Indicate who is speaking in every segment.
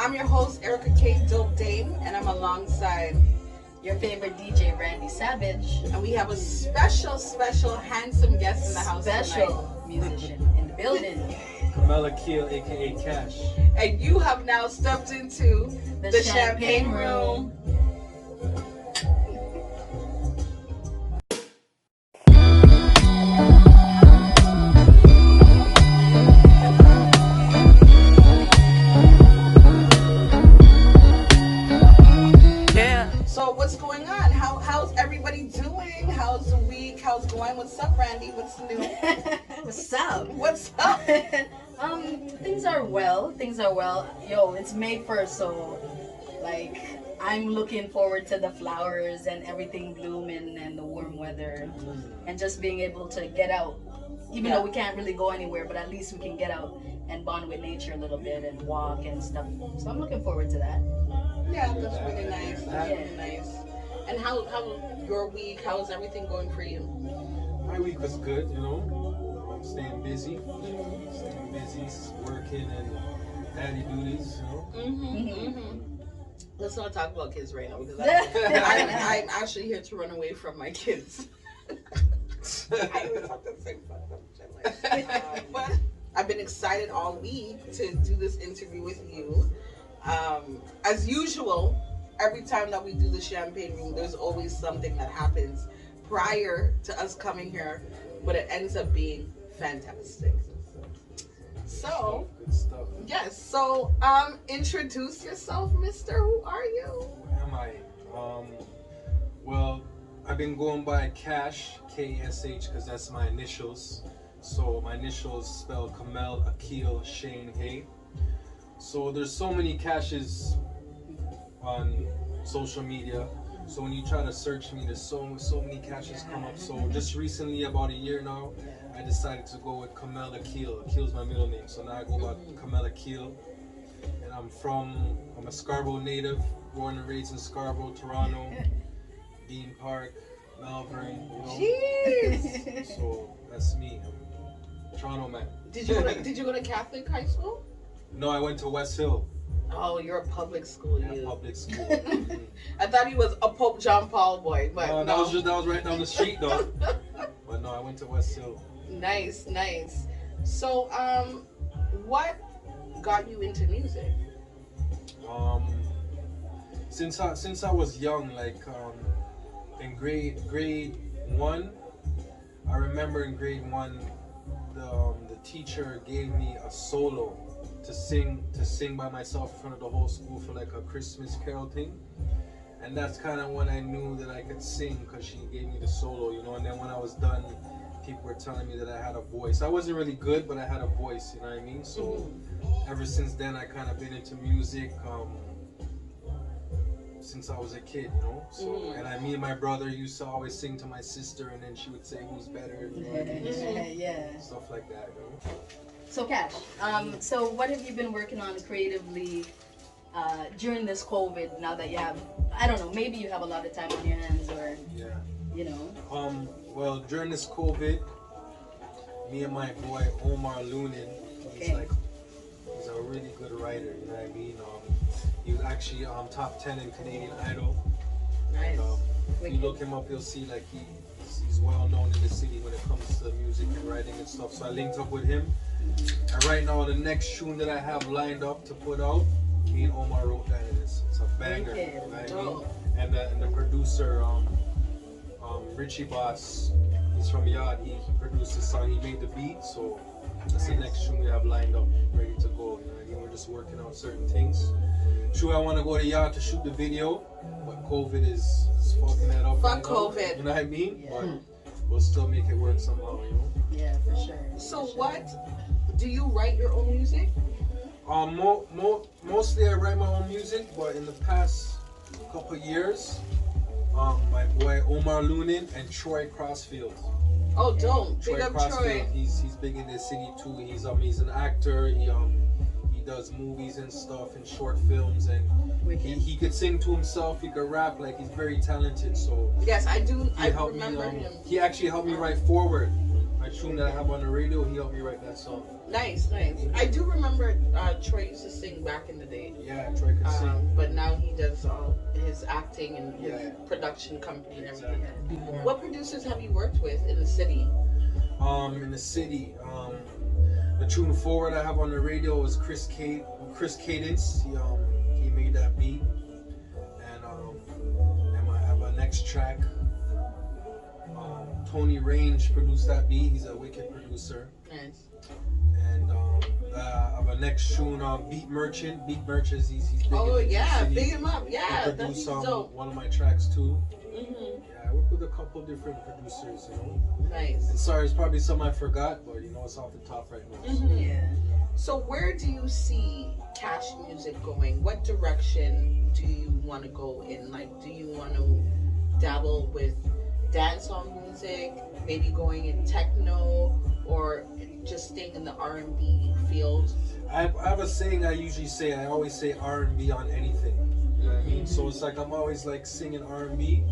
Speaker 1: I'm your host, Erica K. Dope Dame, and I'm alongside
Speaker 2: your favorite DJ, Randy Savage.
Speaker 1: And we have a special, handsome guest in the house
Speaker 2: Special musician in the building.
Speaker 3: Acapella Keel, aka Cash.
Speaker 1: And you have now stepped into the champagne room. So what's going on? How's everybody doing? How's the week? How's going? What's up, Randy? What's new?
Speaker 2: What's up?
Speaker 1: What's up?
Speaker 2: Things are well. Yo, it's May 1st, so like I'm looking forward to the flowers and everything blooming and the warm weather and just being able to get out. Even though we can't really go anywhere, but at least we can get out and bond with nature a little bit and walk and stuff. So I'm looking forward to that.
Speaker 1: Yeah, that's really nice. That's really nice. And how your week? How's everything going for you?
Speaker 3: My week was good, you know. I'm staying busy, working and daddy duties, you know.
Speaker 1: Let's not talk about kids right now because I'm actually here to run away from my kids. I always have to say fucked up shit like that. But I've been excited all week to do this interview with you. As usual, every time that we do the champagne room, there's always something that happens prior to us coming here, but it ends up being fantastic. So,
Speaker 3: good stuff.
Speaker 1: Yes. So, introduce yourself, Mister. Who are you?
Speaker 3: Who am I? Well, I've been going by Cash, K-S-H, because that's my initials. So my initials spell Kamel, Akil, Shane, Hay. So there's so many Cashes on social media. So when you try to search me, there's so many Cashes come up. So just recently, about a year now, I decided to go with Kamel Akil. Akil's my middle name. So now I go by Kamel Akil. And I'm a Scarborough native, born and raised in Scarborough, Toronto, Dean Park, Malvern, you know.
Speaker 1: Jeez.
Speaker 3: So that's me. I'm a Toronto man.
Speaker 1: Did you go to Catholic high school?
Speaker 3: No, I went to West Hill.
Speaker 1: Oh, you're a public school,
Speaker 3: Yeah,
Speaker 1: you.
Speaker 3: public school.
Speaker 1: I thought he was a Pope John Paul boy, but no.
Speaker 3: That was right down the street though. But no, I went to West Hill.
Speaker 1: Nice. So, what got you into music?
Speaker 3: Since I was young, like in grade 1, I remember in grade 1, the teacher gave me a solo to sing by myself in front of the whole school for like a Christmas carol thing, and that's kind of when I knew that I could sing, because she gave me the solo, you know. And then when I was done, people were telling me that I had a voice. I wasn't really good, but I had a voice, you know what I mean? So ever since then, I kind of been into music since I was a kid, you know. So and me and my brother used to always sing to my sister, and then she would say who's better, you know what I mean?
Speaker 2: Yeah.
Speaker 3: Stuff like that, you know.
Speaker 2: So Cash, so what have you been working on creatively during this COVID? Now that you have, I don't know, maybe you have a lot of time on your hands, or you know.
Speaker 3: Well, during this COVID, me and my boy Omar Lunin, he's a really good writer, you know what I mean? He was actually top 10 in Canadian Idol.
Speaker 1: Nice.
Speaker 3: If you look him up, you'll see like he's well known in the city when it comes to music and writing and stuff. So I linked up with him. And right now, the next tune that I have lined up to put out, me and Omar wrote that, and it's a banger. You know what I mean? And the producer, Richie Boss, he's from Yard. He produced the song. He made the beat, so that's the next tune we have lined up, ready to go. You know what I mean? We're just working out certain things. Sure, I want to go to Yard to shoot the video, but COVID is fucking that up.
Speaker 1: Fuck COVID.
Speaker 3: You know what I mean?
Speaker 2: Yeah.
Speaker 3: But we'll still make it work somehow, you know?
Speaker 2: Yeah, for sure.
Speaker 1: So what? Do you write your own music?
Speaker 3: Mostly I write my own music, but in the past couple years, my boy Omar Lunin and Troy Crossfield.
Speaker 1: Oh, dope!
Speaker 3: Troy
Speaker 1: Big up
Speaker 3: Crossfield,
Speaker 1: Troy.
Speaker 3: he's big in this city too. He's an actor. He does movies and stuff and short films, and he could sing to himself. He could rap. Like, he's very talented. So
Speaker 1: yes, I do. I
Speaker 3: helped
Speaker 1: remember
Speaker 3: me,
Speaker 1: him.
Speaker 3: He actually helped me write Forward. my tune that I have on the radio, he helped me write that song.
Speaker 1: Nice, nice. I do remember Troy used to sing back in the day.
Speaker 3: Yeah, Troy could sing.
Speaker 1: But now he does all his acting and his production company and everything. What producers have you worked with in the city?
Speaker 3: In the city, the tune Forward I have on the radio is Chris Cadence. He made that beat. And I have a next track. Tony Range produced that beat. He's a wicked producer.
Speaker 1: Nice.
Speaker 3: And I have a next tune on Beat Merchant. Beat Merchant, he's big.
Speaker 1: Oh yeah,
Speaker 3: big
Speaker 1: him up. Yeah,
Speaker 3: he produced one of my tracks too.
Speaker 1: Mm-hmm.
Speaker 3: Yeah, I work with a couple different producers, you know.
Speaker 1: Nice.
Speaker 3: And sorry, it's probably some I forgot, but you know it's off the top right now.
Speaker 1: Mm-hmm.
Speaker 2: Yeah.
Speaker 1: So where do you see Cash music going? What direction do you want to go in? Like, do you want to dabble with dancehall music, maybe going in techno, or just staying in the R&B field?
Speaker 3: I have a saying I usually say. I always say R&B on anything. You know what I mean? So it's like I'm always like singing R&B,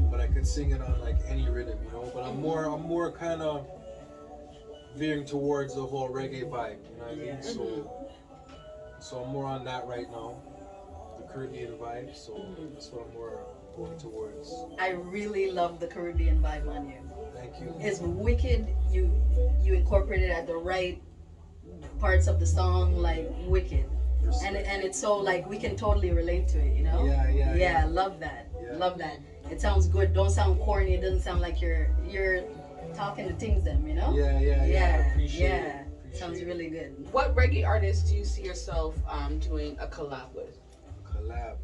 Speaker 3: but I could sing it on like any rhythm, you know. But I'm more kind of veering towards the whole reggae vibe. You know what I mean? So I'm more on that right now, the Caribbean vibe. So that's what I'm more going towards.
Speaker 2: I really love the Caribbean vibe on you.
Speaker 3: Thank you.
Speaker 2: It's wicked. You incorporated at the right parts of the song, like wicked. And it's so like we can totally relate to it, you know? Yeah, love that.
Speaker 3: Yeah.
Speaker 2: Love that. It sounds good. Don't sound corny. It doesn't sound like you're talking to things them, you know?
Speaker 3: Yeah. Appreciate it.
Speaker 2: Sounds really good.
Speaker 1: What reggae artists do you see yourself doing a collab with?
Speaker 3: Collab.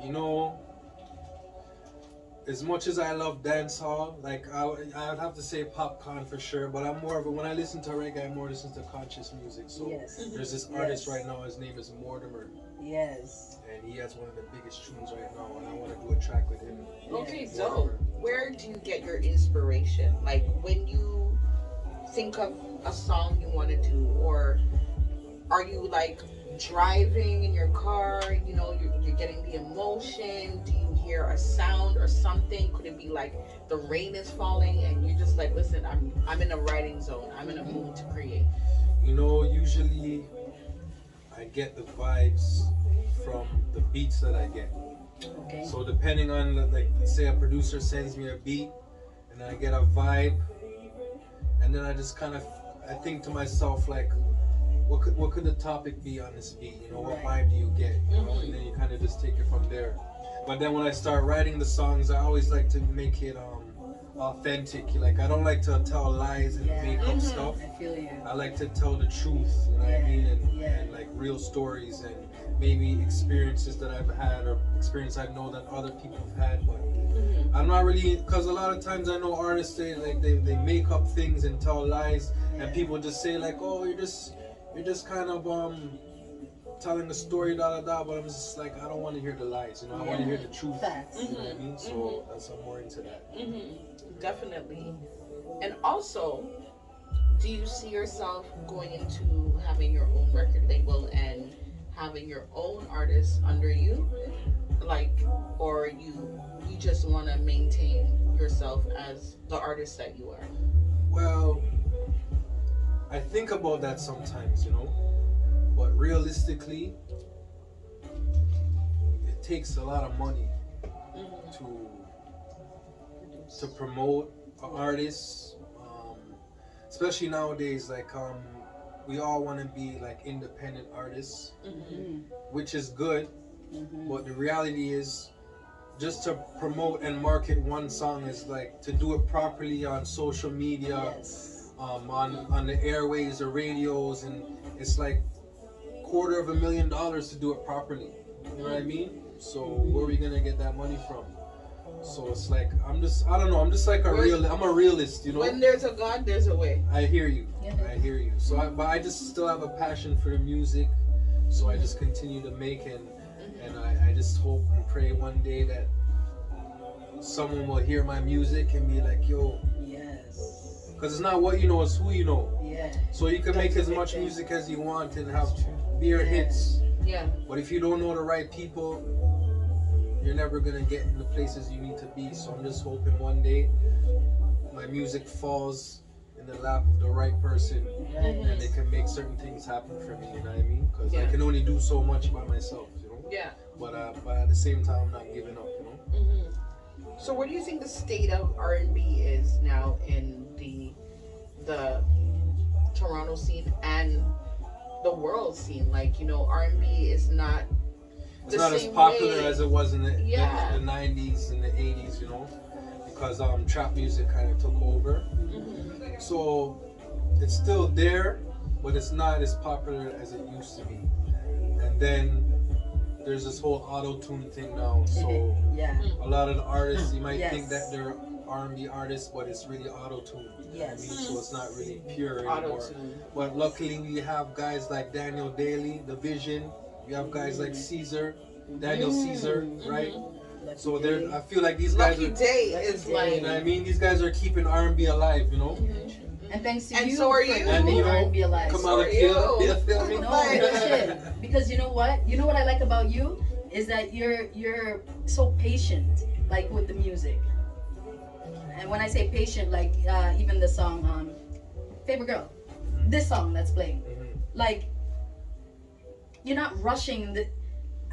Speaker 3: You know, as much as I love dancehall, like I would have to say popcorn for sure. But I'm more of a, when I listen to reggae, I more listen to conscious music. So there's this artist right now. His name is Mortimer.
Speaker 2: Yes.
Speaker 3: And he has one of the biggest tunes right now, and I want to do a track with him.
Speaker 1: Okay, so where do you get your inspiration? Like when you think of a song you want to do, or are you like driving in your car, you know, you're getting the emotion? Do you hear a sound or something? Could it be like the rain is falling and you're just like, listen, I'm in a writing zone, I'm in a mood to create?
Speaker 3: You know, usually I get the vibes from the beats that I get.
Speaker 2: Okay.
Speaker 3: So depending on, like, say a producer sends me a beat and I get a vibe, and then I just kind of, I think to myself, like, what could the topic be on this beat? You know, what vibe do you get? You know, and then you kind of just take it from there. But then when I start writing the songs, I always like to make it authentic. Like, I don't like to tell lies and make up stuff.
Speaker 2: I feel you.
Speaker 3: I like to tell the truth, you know what I mean, and like real stories and maybe experiences that I've had or experience I know that other people have had. But I'm not really, because a lot of times I know artists say like they make up things and tell lies, and people just say like, oh, you're just kind of telling the story, da da da. But I'm just like, I don't want to hear the lies, you know. I want to hear the truth.
Speaker 2: Facts.
Speaker 3: You know what I mean? So that's, I'm more into that.
Speaker 1: Definitely. And also, do you see yourself going into having your own record label and having your own artists under you, like, or you just want to maintain yourself as the artist that you are?
Speaker 3: Well, I think about that sometimes, you know, but realistically, it takes a lot of money to promote an artist, especially nowadays. Like, we all want to be like independent artists, which is good, but the reality is, just to promote and market one song is like to do it properly on social media, on the airways or radios, and it's like $250,000 to do it properly. You know what I mean? So where are we gonna get that money from? So it's like I'm just like I'm a realist, you know.
Speaker 1: When there's a God, there's a way.
Speaker 3: I hear you. I hear you. So but I just still have a passion for the music, so I just continue to make it. And I just hope and pray one day that someone will hear my music and be like, yo.
Speaker 2: Yes.
Speaker 3: Because it's not what you know, it's who you know.
Speaker 2: Yeah.
Speaker 3: So you can make as much music as you want and have beer hits.
Speaker 1: Yeah.
Speaker 3: But if you don't know the right people, you're never going to get in the places you need to be. So I'm just hoping one day, my music falls in the lap of the right person, and they can make certain things happen for me. You know what I mean? Because I can only do so much by myself. You know.
Speaker 1: Yeah.
Speaker 3: But at the same time, I'm not giving up. You know.
Speaker 1: So where do you think the state of R&B is now in the Toronto scene and the world scene? Like, you know, R&B is not
Speaker 3: it's not as popular as it was in the 90s and the 80s, you know, because trap music kind of took over. So it's still there, but it's not as popular as it used to be. And then there's this whole auto-tune thing now, so a lot of the artists, you might think that they're R&B artists, but it's really auto-tune.
Speaker 2: Yes.
Speaker 3: I mean, so it's not really pure anymore.
Speaker 1: Auto-tune.
Speaker 3: But luckily we have guys like Daniel Daly, The Vision. You have guys like Daniel Caesar, right? So there, I feel like these guys
Speaker 1: Lucky Day is like,
Speaker 3: you know what I mean? These guys are keeping R&B alive, you know?
Speaker 2: And thanks to
Speaker 1: and
Speaker 2: you,
Speaker 1: so are
Speaker 2: for
Speaker 1: you.
Speaker 2: keeping R&B alive.
Speaker 3: Come on, kill. You feel me?
Speaker 2: No, shit. Because you know what? You know what I like about you is that you're so patient, like with the music. And when I say patient, like even the song "Favorite Girl," this song that's playing, like you're not rushing the.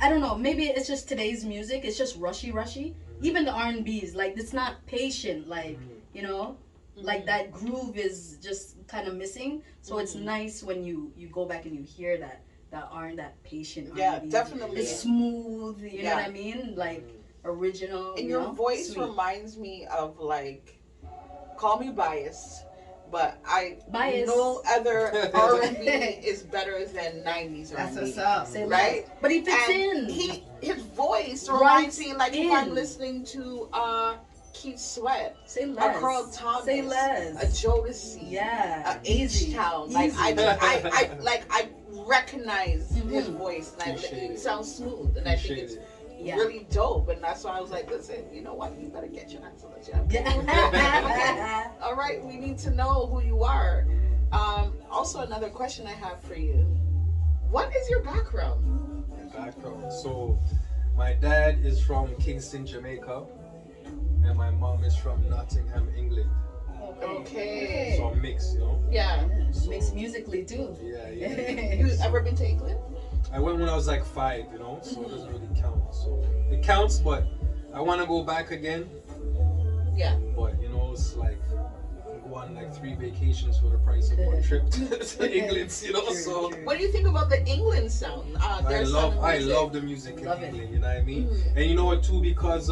Speaker 2: I don't know. Maybe it's just today's music. It's just rushy. Even the R&B's, like it's not patient. Like you know. Like that groove is just kind of missing, so it's nice when you go back and you hear that patient R&B.
Speaker 1: Definitely.
Speaker 2: It's smooth, you know what I mean, like original.
Speaker 1: And your voice reminds me of like, call me biased, but no other R&B is better than 90s R&B.
Speaker 4: That's what's up,
Speaker 1: right?
Speaker 2: But he fits in.
Speaker 1: His voice reminds me like if I'm listening to Keith Sweat,
Speaker 2: say less.
Speaker 1: A Carl Thomas,
Speaker 2: say less.
Speaker 1: A Jodeci, a H-Town. Like I recognize his voice, and it sounds smooth, and I think it's really dope. And that's why I was like, listen, you know what? You better get your hands on the jam. Okay. All right, we need to know who you are. Also, another question I have for you: what is your background?
Speaker 3: My background. So, my dad is from Kingston, Jamaica. And my mom is from Nottingham, England.
Speaker 1: Okay.
Speaker 3: So I'm mixed, you know?
Speaker 1: Yeah.
Speaker 2: So, mixed musically too.
Speaker 3: Yeah.
Speaker 1: You ever been to England?
Speaker 3: I went when I was like 5, you know? So it doesn't really count. So it counts, but I want to go back again.
Speaker 1: Yeah.
Speaker 3: But, you know, it's like, you can go on like 3 vacations for the price of one trip to England, you know? So
Speaker 1: what do you think about the England sound?
Speaker 3: I love the music in England, you know what I mean? And you know what too, because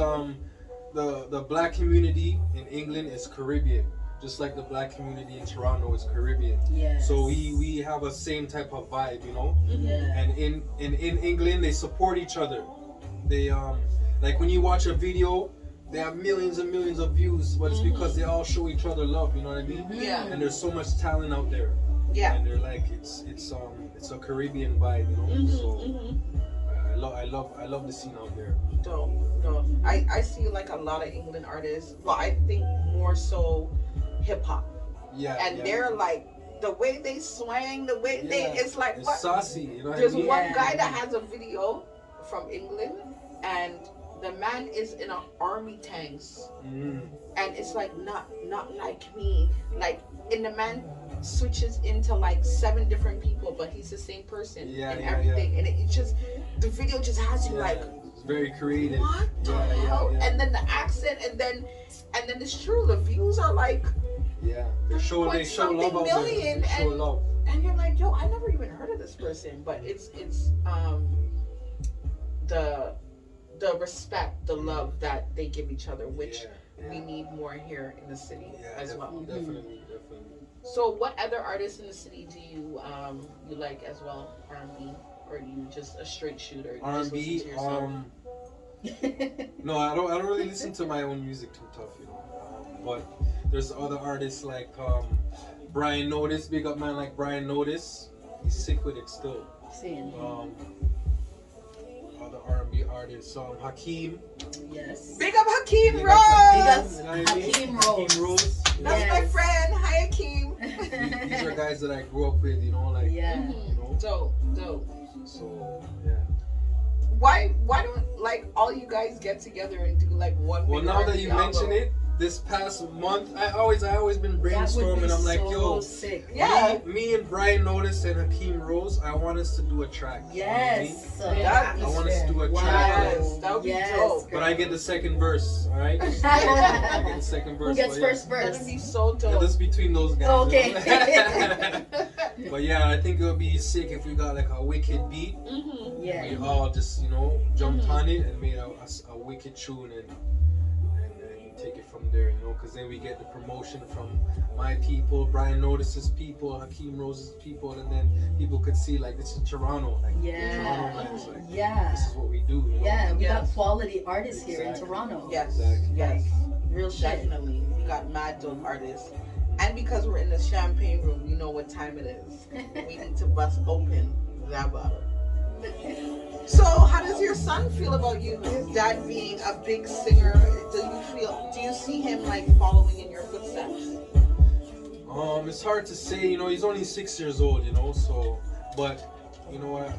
Speaker 3: the black community in England is Caribbean, just like the black community in Toronto is Caribbean.
Speaker 2: Yes.
Speaker 3: So we have a same type of vibe, you know.
Speaker 2: Yeah.
Speaker 3: And in England they support each other. They like when you watch a video, they have millions and millions of views, but it's because they all show each other love. You know what I mean?
Speaker 1: Yeah.
Speaker 3: And there's so much talent out there.
Speaker 1: Yeah.
Speaker 3: And they're like it's a Caribbean vibe, you know. So I love the scene out there.
Speaker 1: Dope. I see like a lot of England artists. Well, I think more so hip hop.
Speaker 3: Yeah.
Speaker 1: And they're like the way they swing, the way it's like
Speaker 3: it's
Speaker 1: what?
Speaker 3: saucy. You know
Speaker 1: There's
Speaker 3: what I mean?
Speaker 1: one guy that has a video from England, and the man is in an army tanks, and it's like not like me. Like, and the man switches into like 7 different people, but he's the same person and everything. And it just, the video just has you like,
Speaker 3: it's very creative.
Speaker 1: what the hell? And then the accent, and then it's true. The views are like,
Speaker 3: they show love out
Speaker 1: million,
Speaker 3: there. They show love.
Speaker 1: And you're like, yo, I never even heard of this person. But it's the respect, the love that they give each other, which we need more here in the city as well.
Speaker 3: Definitely.
Speaker 1: So, what other artists in the city do you like as well? R&B, or are you just a straight shooter?
Speaker 3: R&B. No, I don't really listen to my own music too tough, you know. But there's other artists like Brian Notice, big up man like Brian Notice. He's sick with it still. Other R&B artists, Hakeem.
Speaker 2: Yes.
Speaker 1: Big up Hakeem Rose.
Speaker 2: Hakeem Rose.
Speaker 1: That's my friend. Hi Hakeem.
Speaker 3: These are guys that I grew up with, you know, like you know.
Speaker 1: Dope.
Speaker 3: So yeah.
Speaker 1: Why don't like all you guys get together and do like one?
Speaker 3: Well, now that you mention it, this past month, I always been
Speaker 2: That would be
Speaker 3: brainstorming. I'm like,
Speaker 2: so
Speaker 3: yo,
Speaker 2: sick.
Speaker 1: Yeah.
Speaker 3: me and Brian Notice and Hakeem Rose, I want us to do a track.
Speaker 2: Yes.
Speaker 1: That
Speaker 3: I want us to do a track.
Speaker 1: Yes, that would be dope.
Speaker 3: But I get the second verse, all right? I get the second verse.
Speaker 2: Who gets
Speaker 3: but yeah.
Speaker 2: first verse?
Speaker 1: That'd be so
Speaker 3: Yeah,
Speaker 1: dope.
Speaker 3: that's between those guys.
Speaker 2: Okay.
Speaker 3: But yeah, I think it would be sick if we got like a wicked beat.
Speaker 1: Mm-hmm.
Speaker 2: Yeah.
Speaker 3: We all just, jumped on it and made a wicked tune and take it from there, because then we get the promotion from my people, Brian Notice's people, Hakeem Rose's people, and then people could see like this is Toronto, like Toronto man's like this is what we do.
Speaker 2: Yeah, we got
Speaker 1: Yes.
Speaker 2: quality artists here in Toronto.
Speaker 1: Yes.
Speaker 3: Exactly.
Speaker 1: Yes.
Speaker 2: Real shit.
Speaker 1: Definitely. We got mad dope artists. And because we're in the champagne room, you know what time it is. We need to bust open that bottle. So, how does your son feel about you? His dad being a big singer. Do you see him like following in your footsteps?
Speaker 3: It's hard to say, he's only 6 years old, so, but, you know what,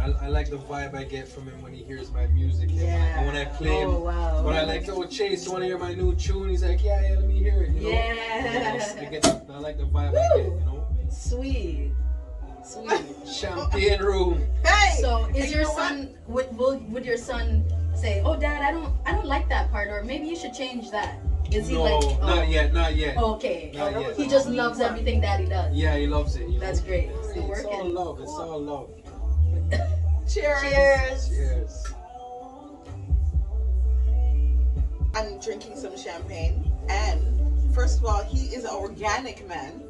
Speaker 3: I like the vibe I get from him when he hears my music, and when I play him.
Speaker 2: Oh, wow.
Speaker 3: But I like, Chase, you want to hear my new tune? He's like, yeah, let me hear it,
Speaker 2: Yeah.
Speaker 3: I like the vibe I get,
Speaker 2: Sweet.
Speaker 3: Champagne room.
Speaker 1: Hey!
Speaker 2: So, is
Speaker 1: and
Speaker 2: your
Speaker 1: you know
Speaker 2: son, would your son say, oh, Dad, I don't like that part, or maybe you should change that? Is he
Speaker 3: No,
Speaker 2: like,
Speaker 3: not yet.
Speaker 2: Okay.
Speaker 3: Not yet.
Speaker 2: He just loves everything Daddy does.
Speaker 3: Yeah, he loves it.
Speaker 2: That's great. Still
Speaker 3: It's all
Speaker 2: working.
Speaker 3: love. It's all love.
Speaker 1: Cheers.
Speaker 3: Cheers.
Speaker 1: I'm drinking some champagne, and first of all, he is an organic man.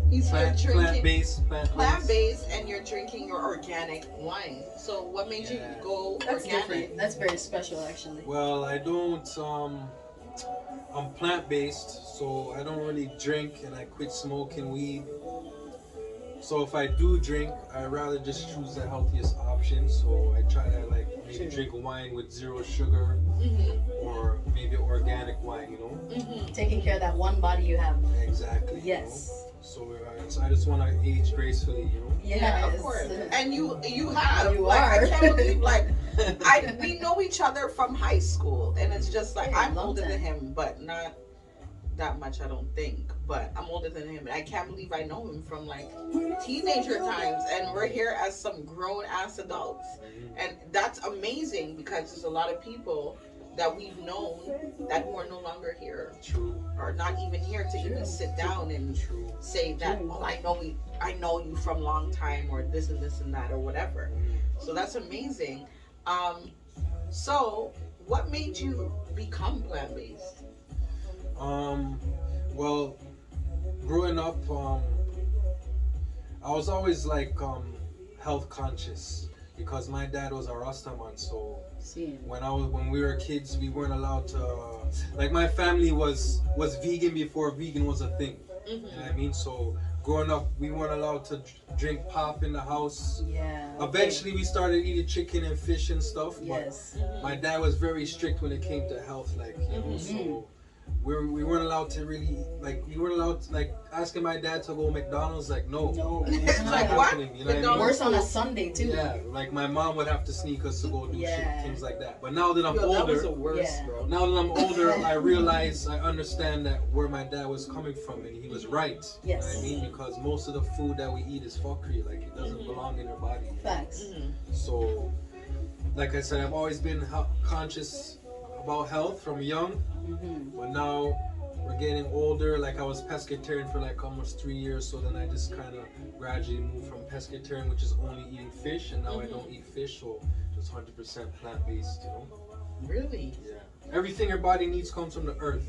Speaker 1: He's drinking plant-based, and you're drinking your organic wine. So, what made you go
Speaker 2: That's
Speaker 1: organic?
Speaker 2: different. That's very special, actually.
Speaker 3: Well, I don't. I'm plant-based, so I don't really drink, and I quit smoking weed. So if I do drink, I rather just choose the healthiest option. So I try to maybe drink wine with 0 sugar, or maybe organic wine.
Speaker 2: Taking care of that one body you have.
Speaker 3: Exactly.
Speaker 2: Yes.
Speaker 3: So I just want to age gracefully.
Speaker 2: Yes.
Speaker 1: Yeah, of course. And you have.
Speaker 2: You
Speaker 1: I
Speaker 2: are.
Speaker 1: can't believe we know each other from high school, and it's just like I'm older than him, but not that much, I don't think. But I'm older than him, and I can't believe I know him from teenager times, and we're here as some grown ass adults, and that's amazing because there's a lot of people that we've known that who are no longer here.
Speaker 3: True.
Speaker 1: Or not even here to even sit down and say that, I know you from a long time, or this and this and that, or whatever. So that's amazing. So what made you become plant-based?
Speaker 3: Well, growing up, I was always health conscious because my dad was a Rastaman, so when we were kids, we weren't allowed to, my family was vegan before vegan was a thing. You know what I mean? So growing up, we weren't allowed to drink pop in the house.
Speaker 2: Yeah.
Speaker 3: Eventually, we started eating chicken and fish and stuff.
Speaker 2: Yes.
Speaker 3: But my dad was very strict when it came to health, so we weren't allowed to really we weren't allowed to asking my dad to go McDonald's, no.
Speaker 1: It's
Speaker 3: not
Speaker 1: what?
Speaker 3: happening, you know what I mean?
Speaker 2: Worse on a Sunday too.
Speaker 3: Yeah, my mom would have to sneak us to go do shit, things like that. But now that I'm
Speaker 1: That was the
Speaker 3: older,
Speaker 1: worst, bro.
Speaker 3: now that I'm older, I understand that where my dad was coming from, and he was right.
Speaker 2: Yes.
Speaker 3: You know what I mean? Because most of the food that we eat is fuckery, it doesn't belong in your body.
Speaker 2: Facts.
Speaker 3: So, like I said, I've always been conscious about health from young, but now we're getting older. I was pescatarian for almost 3 years, so then I just kind of gradually moved from pescatarian, which is only eating fish, and now I don't eat fish, so just 100% plant-based,
Speaker 1: Really?
Speaker 3: Yeah. Everything your body needs comes from the earth,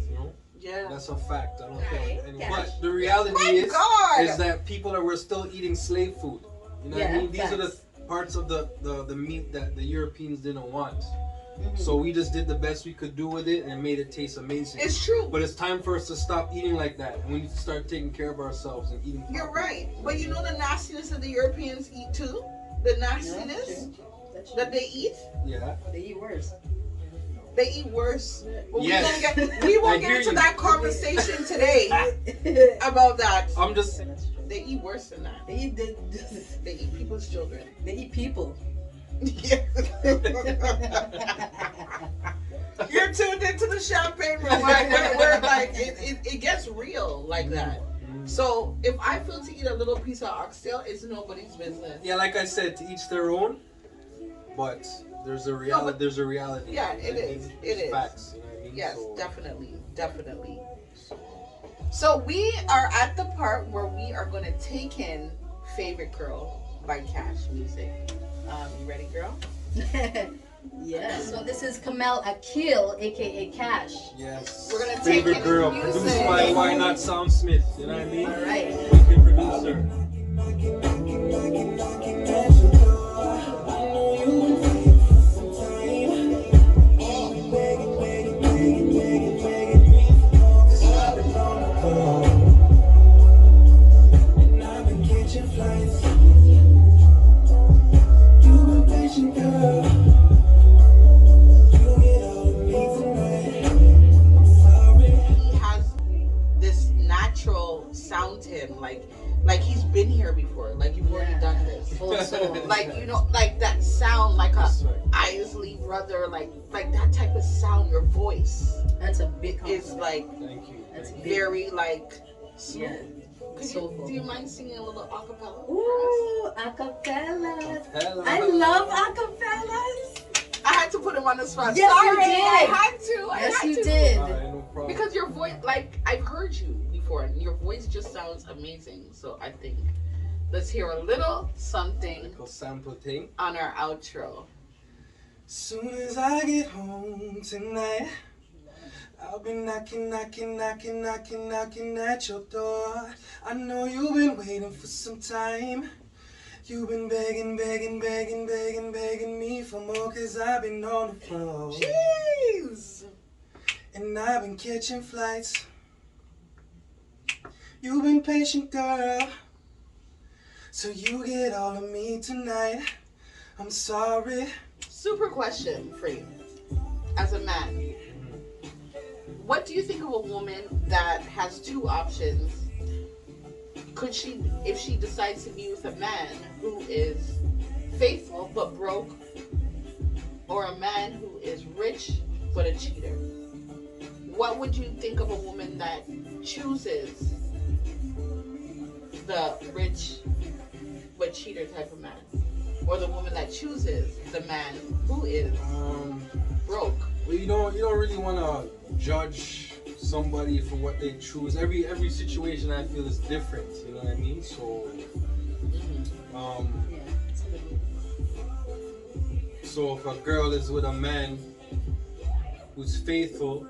Speaker 1: Yeah.
Speaker 3: That's a fact. I don't care.
Speaker 2: Yeah.
Speaker 3: But the reality is that people were still eating slave food. You know what I mean? These are the parts of the meat that the Europeans didn't want. So we just did the best we could do with it and made it taste amazing.
Speaker 1: It's true.
Speaker 3: But it's time for us to stop eating like that, and we need to start taking care of ourselves and eating properly.
Speaker 1: You're right. But you know the nastiness that the Europeans eat too? The nastiness that they eat?
Speaker 3: Yeah.
Speaker 2: They eat worse.
Speaker 1: They eat worse. But
Speaker 3: Yes.
Speaker 1: we won't get into that conversation today about that.
Speaker 3: I'm just...
Speaker 1: They eat worse than that.
Speaker 2: They
Speaker 1: eat people's children.
Speaker 2: They eat people.
Speaker 1: You're tuned into the champagne room where like it gets real like that. So if I feel to eat a little piece of oxtail, it's nobody's business.
Speaker 3: Yeah, like I said, to each their own. But there's a reality.
Speaker 1: No,
Speaker 3: there's a reality.
Speaker 1: Yeah, it is. It is.
Speaker 3: Facts. You know what I mean?
Speaker 1: Yes,
Speaker 3: So,
Speaker 1: definitely. So we are at the part where we are going to take in "Favorite Girl" by Cash Music. You ready, girl?
Speaker 2: Yeah. So this is Kamel Akil, aka Cash.
Speaker 3: yes.
Speaker 1: We're gonna take
Speaker 3: favorite
Speaker 1: in
Speaker 3: girl.
Speaker 1: music.
Speaker 3: Produced by Why Not Sound Smith. You know what I mean?
Speaker 2: All right.
Speaker 3: Wicked producer.
Speaker 1: Sound to him like he's been here before, like you've already done this, like like that sound, like a Isley brother, like that type of sound. Your voice,
Speaker 2: that's a big compliment.
Speaker 1: Is like,
Speaker 3: thank you.
Speaker 2: That's
Speaker 1: very like smooth.
Speaker 2: Yeah.
Speaker 1: Do you mind singing a little acapella?
Speaker 2: Ooh, acapella. I love acapellas.
Speaker 1: I had to put him on the spot.
Speaker 2: Yes,
Speaker 1: Sorry,
Speaker 2: you did.
Speaker 1: I had to.
Speaker 2: Yes, you did.
Speaker 3: No problem.
Speaker 1: Because your voice, like I've heard you before, and your voice just sounds amazing. So I think let's hear a little something
Speaker 3: Little sample thing.
Speaker 1: on our outro.
Speaker 3: Soon as I get home tonight, I'll be knocking at your door. I know you've been waiting for some time. You've been begging me for more, 'cause I've been on the floor.
Speaker 1: Jeez!
Speaker 3: And I've been catching flights. You've been patient, girl, so you get all of me tonight. I'm sorry.
Speaker 1: Super question for you, as a man. What do you think of a woman that has two options? Could she, if she decides to be with a man who is faithful but broke, or a man who is rich but a cheater? What would you think of a woman that chooses the rich but cheater type of man, or the woman that chooses the man who is broke?
Speaker 3: Well, you don't really want to judge somebody for what they choose. Every situation I feel is different. You know what I mean? So, so if a girl is with a man who's faithful,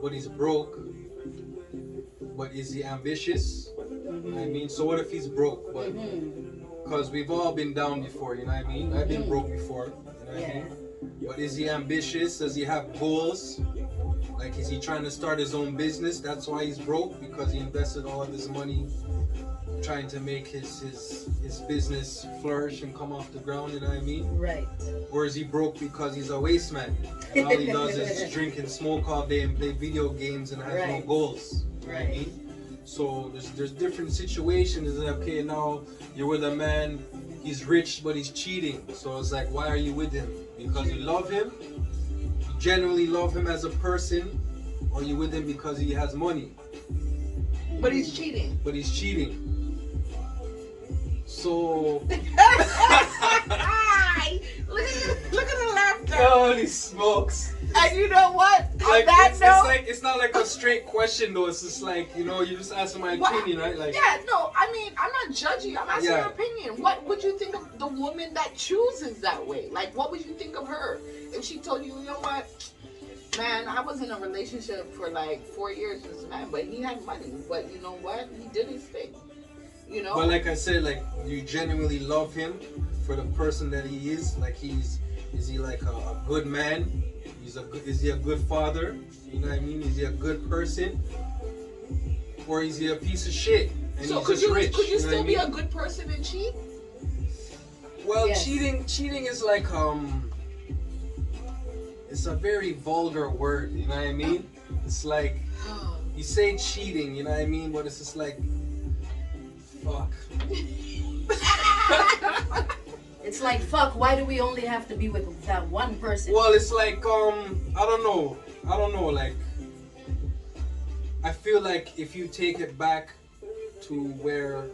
Speaker 3: but he's broke, but is he ambitious? You know what I mean? So what if he's broke? But because we've all been down before, you know what I mean? I've been broke before, you know what I mean? But is he ambitious? Does he have goals? Like, is he trying to start his own business? That's why he's broke, because he invested all of his money trying to make his business flourish and come off the ground, you know what I mean?
Speaker 2: Right.
Speaker 3: Or is he broke because he's a waste man? And all he does is drink and smoke all day and play video games and has no goals. You know what I mean? So there's different situations. That, okay, now you're with a man, he's rich but he's cheating. So it's like, why are you with him? Because you love him? You genuinely love him as a person? Or are you with him because he has money?
Speaker 1: But he's cheating.
Speaker 3: But he's cheating. So
Speaker 1: look at the laughter.
Speaker 3: holy smokes.
Speaker 1: And you know what?
Speaker 3: Like,
Speaker 1: That
Speaker 3: it's not like a straight question though. It's just like, you know, you just asking my opinion, right? Like,
Speaker 1: yeah, no, I mean, I'm not judging you. I'm asking your opinion. What would you think of the woman that chooses that way? Like, what would you think of her if she told you, you know what, man, I was in a relationship for like 4 years with this man, but he had money. But you know what? He did his thing. You know.
Speaker 3: But like I said, like, you genuinely love him for the person that he is. Like, is he like a good man? Is he a good father? You know what I mean? Is he a good person? Or is he a piece of shit? And
Speaker 1: so
Speaker 3: he's
Speaker 1: could
Speaker 3: just
Speaker 1: you
Speaker 3: rich,
Speaker 1: could you still be
Speaker 3: know what I
Speaker 1: a good person and cheat?
Speaker 3: Well,
Speaker 2: Yes.
Speaker 3: cheating is like it's a very vulgar word, you know what I mean? It's like, you say cheating, you know what I mean? But it's just like, fuck.
Speaker 2: It's like, fuck, why do we only have to be with that one person?
Speaker 3: Well, it's like I don't know. Like, I feel like if you take it back to where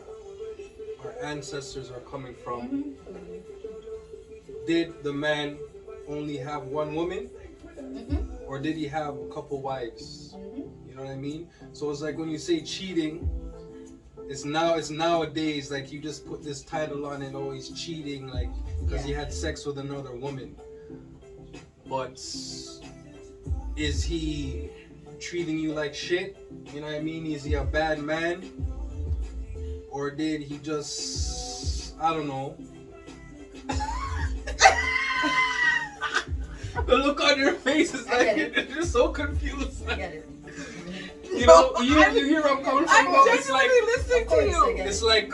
Speaker 3: our ancestors are coming from, did the man only have one woman, or did he have a couple wives? You know what I mean? So it's like when you say cheating, it's nowadays like you just put this title on it, oh, he's cheating, like because he had sex with another woman. But is he treating you like shit? You know what I mean? Is he a bad man? Or did he just, I don't know. The look on your face is like you're so confused.
Speaker 2: I get it.
Speaker 3: You know, you hear where I'm coming from.
Speaker 1: I'm
Speaker 3: It's like,
Speaker 1: genuinely listening to you.
Speaker 3: it's like if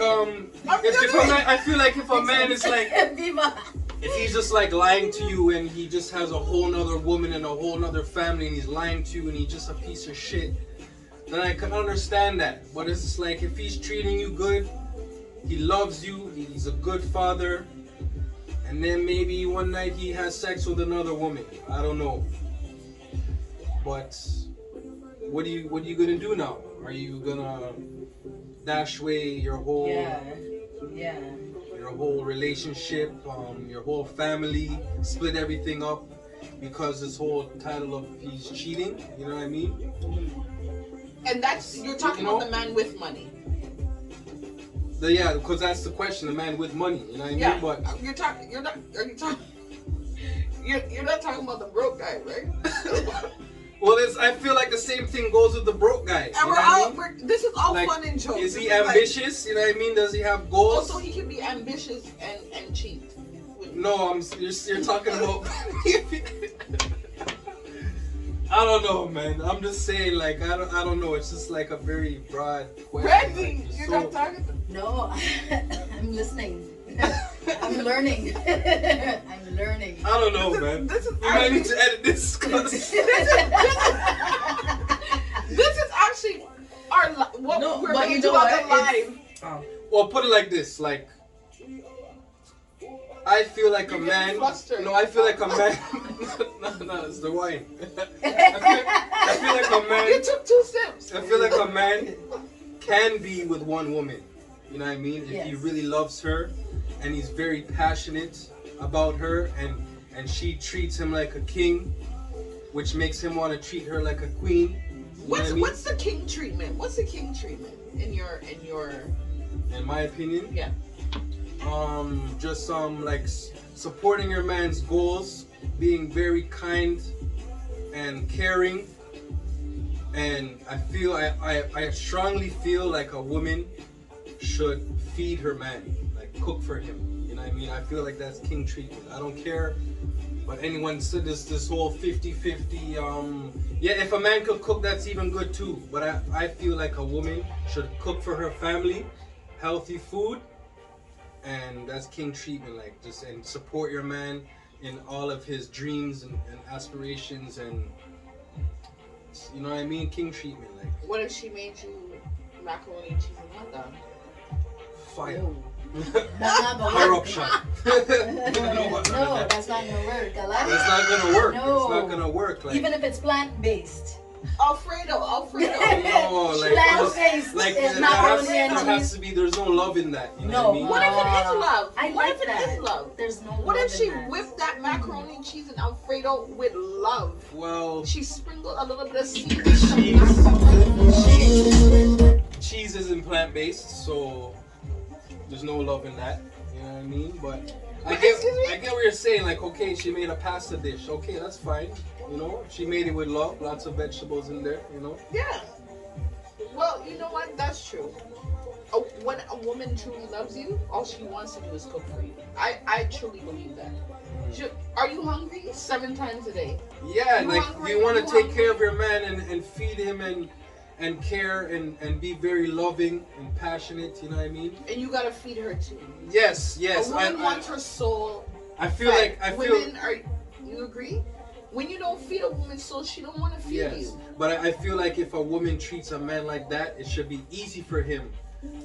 Speaker 3: a man, I feel like if a man is like, if he's just like lying to you and he just has a whole nother woman and a whole nother family and he's lying to you and he's just a piece of shit, then I can understand that. But it's just like if he's treating you good, he loves you, he's a good father, and then maybe one night he has sex with another woman. I don't know. But what are you gonna do now? Are you gonna dash away your whole your whole relationship, your whole family, split everything up because this whole title of he's cheating? You know what I mean?
Speaker 1: And that's, you're talking about the man with money.
Speaker 3: Yeah, because that's the question, the man with money. You know what I mean?
Speaker 1: Yeah,
Speaker 3: But
Speaker 1: you're not talking about the broke guy, right?
Speaker 3: well, I feel like the same thing goes with the broke guy.
Speaker 1: And
Speaker 3: you know what I mean?
Speaker 1: this is all
Speaker 3: Like,
Speaker 1: fun and jokes.
Speaker 3: is he
Speaker 1: This
Speaker 3: ambitious? You know what I mean? Does he have goals?
Speaker 1: Also, he can be ambitious and cheat.
Speaker 3: No, you're talking about. I don't know, man. I'm just saying, like, I don't know. It's just like a very broad question.
Speaker 1: Randy,
Speaker 3: Like,
Speaker 1: you're not talking.
Speaker 2: No, I'm listening. I'm learning. I'm learning.
Speaker 3: I don't know, man.
Speaker 1: This is
Speaker 3: you might need to edit this.
Speaker 1: This is actually our what
Speaker 2: No,
Speaker 1: we're
Speaker 2: but
Speaker 1: going
Speaker 2: you
Speaker 1: to do
Speaker 2: know
Speaker 1: on
Speaker 2: what?
Speaker 1: the live.
Speaker 3: Well, put it like this, like. I feel like
Speaker 1: You're
Speaker 3: a
Speaker 1: getting
Speaker 3: man.
Speaker 1: flustered.
Speaker 3: No, I feel like a man. no, it's the wine. I feel like a man.
Speaker 1: You took 2 sips.
Speaker 3: I feel like a man can be with one woman. You know what I mean? If he
Speaker 2: Yes.
Speaker 3: really loves her and he's very passionate about her and she treats him like a king, which makes him want to treat her like a queen. You know what I mean?
Speaker 1: What's the king treatment? What's the king treatment in your
Speaker 3: In my opinion,
Speaker 1: yeah.
Speaker 3: just like supporting your man's goals, being very kind and caring, and I strongly feel like a woman should feed her man, like cook for him. You know what I mean? I feel like that's king treatment. I don't care what anyone said, this whole 50-50. Yeah, if a man could cook, that's even good too. But I feel like a woman should cook for her family, healthy food. And that's king treatment, like just and support your man in all of his dreams and aspirations, and you know what I mean, king treatment. Like,
Speaker 1: What if she made you macaroni and cheese and hot dog?
Speaker 3: fire,
Speaker 2: That's not gonna
Speaker 3: fire
Speaker 2: work.
Speaker 3: up shot.
Speaker 2: No, that's not gonna work. I like
Speaker 3: That's
Speaker 2: it.
Speaker 3: not gonna work.
Speaker 2: No.
Speaker 3: It's not gonna work. Like,
Speaker 2: Even if it's plant-based.
Speaker 1: Alfredo.
Speaker 3: no, like,
Speaker 2: Plant-based
Speaker 3: like
Speaker 2: is
Speaker 3: there
Speaker 2: macaroni and
Speaker 3: has
Speaker 2: cheese.
Speaker 3: to be. There's no love in that. You know
Speaker 2: No.
Speaker 3: what I mean?
Speaker 1: What if it is love?
Speaker 2: I
Speaker 1: What
Speaker 2: like
Speaker 1: if it
Speaker 2: that.
Speaker 1: is love?
Speaker 2: There's no
Speaker 1: What
Speaker 2: love
Speaker 1: if she
Speaker 2: in that.
Speaker 1: whipped that macaroni and cheese and Alfredo with love?
Speaker 3: Well,
Speaker 1: She sprinkled a little bit of seasoning.
Speaker 3: cheese isn't plant-based, so there's no love in that. You know what I mean? But I get what you're saying. Like, okay, she made a pasta dish. Okay, that's fine. You know, she made it with love. Lots of vegetables in there. You know.
Speaker 1: Yeah. Well, you know what? That's true. When a woman truly loves you, all she wants to do is cook for you. I truly believe that. Are you hungry? 7 times a day.
Speaker 3: Yeah,
Speaker 1: You
Speaker 3: like
Speaker 1: hungry?
Speaker 3: you want to
Speaker 1: You
Speaker 3: take
Speaker 1: hungry?
Speaker 3: care of your man and feed him and care and be very loving and passionate. You know what I mean?
Speaker 1: And you gotta feed her too.
Speaker 3: Yes.
Speaker 1: A woman wants her soul.
Speaker 3: I feel
Speaker 1: fed.
Speaker 3: like I feel.
Speaker 1: Women are. You agree? When you don't feed a woman's soul, she don't want to feed
Speaker 3: Yes,
Speaker 1: you.
Speaker 3: but I feel like if a woman treats a man like that, it should be easy for him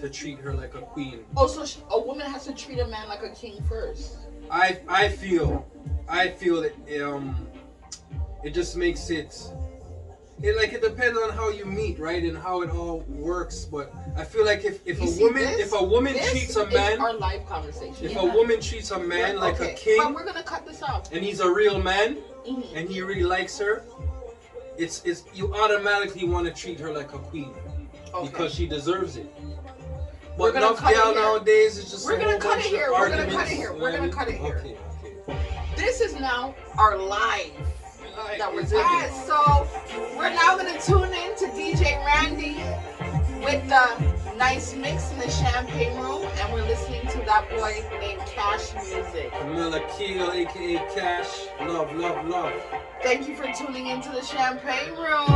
Speaker 3: to treat her like a queen.
Speaker 1: Also, a woman has to treat a man like a king first.
Speaker 3: I feel that it just makes it depends on how you meet, right, and how it all works. But I feel like if a woman cheats a man,
Speaker 1: our live conversation.
Speaker 3: If a woman treats a man like a king,
Speaker 1: but we're gonna cut this off,
Speaker 3: and he's a real man, and he really likes her, it's you automatically want to treat her like a queen because she deserves it. But enough gal nowadays is just
Speaker 1: we're gonna cut it here. We're gonna cut it here. We're gonna cut it here.
Speaker 3: Okay.
Speaker 1: This is now our live that we're doing. So we're now gonna tune in to DJ Randy with the nice mix in the champagne room, and we're listening to that boy named Cash Music.
Speaker 3: Camilla Keel, aka Cash. Love, love, love.
Speaker 1: Thank you for tuning into the champagne room.